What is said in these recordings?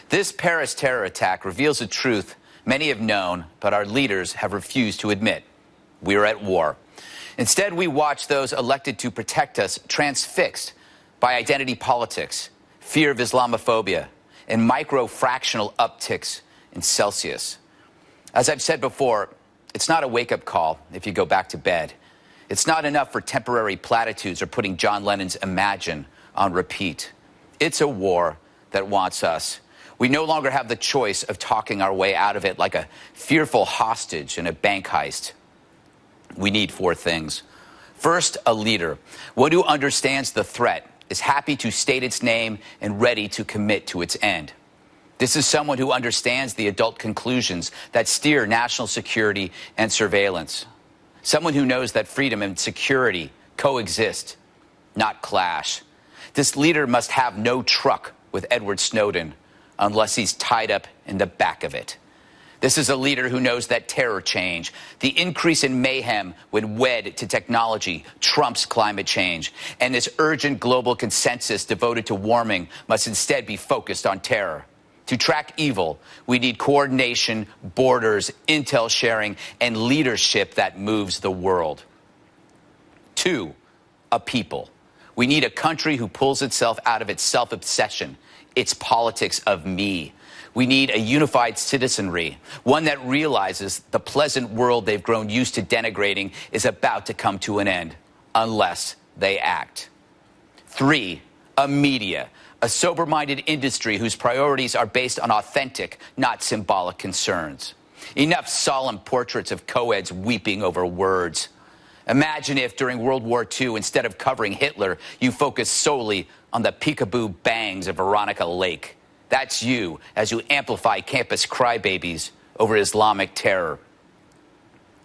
This Paris terror attack reveals a truth many have known, but our leaders have refused to admit. We are at war. Instead, we watch those elected to protect us transfixed by identity politics, fear of Islamophobia, and micro-fractional upticks in Celsius. As I've said before, it's not a wake-up call if you go back to bed. It's not enough for temporary platitudes or putting John Lennon's Imagine on repeat. It's a war that wants us. We no longer have the choice of talking our way out of it like a fearful hostage in a bank heist. We need four things. First, a leader, one who understands the threat, is happy to state its name and ready to commit to its end. This is someone who understands the adult conclusions that steer national security and surveillance. Someone who knows that freedom and security coexist, not clash. This leader must have no truck with Edward Snowden unless he's tied up in the back of it. This is a leader who knows that terror change, the increase in mayhem when wed to technology, trumps climate change, and this urgent global consensus devoted to warming must instead be focused on terror. To track evil, we need coordination, borders, intel sharing, and leadership that moves the world. Two, a people. We need a country who pulls itself out of its self-obsession, its politics of me. We need a unified citizenry, one that realizes the pleasant world they've grown used to denigrating is about to come to an end, unless they act. Three, a media, a sober-minded industry whose priorities are based on authentic, not symbolic concerns. Enough solemn portraits of co-eds weeping over words. Imagine if, during World War II, instead of covering Hitler, you focused solely on the peekaboo bangs of Veronica Lake. That's you, as you amplify campus crybabies over Islamic terror.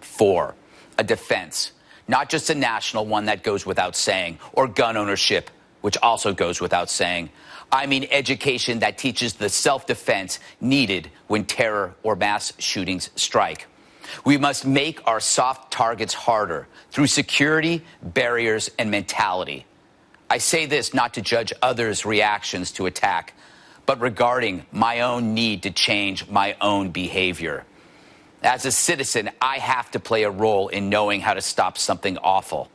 Four, a defense, not just a national one that goes without saying, or gun ownership, which also goes without saying. I mean education that teaches the self-defense needed when terror or mass shootings strike. We must make our soft targets harder through security, barriers, and mentality. I say this not to judge others' reactions to attack, but regarding my own need to change my own behavior. As a citizen, I have to play a role in knowing how to stop something awful.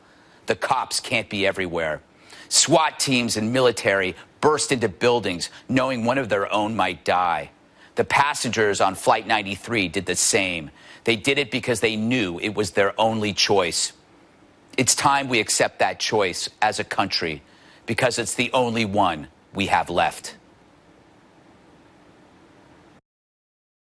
The cops can't be everywhere. SWAT teams and military burst into buildings knowing one of their own might die. The passengers on Flight 93 did the same. They did it because they knew it was their only choice. It's time we accept that choice as a country, because it's the only one we have left.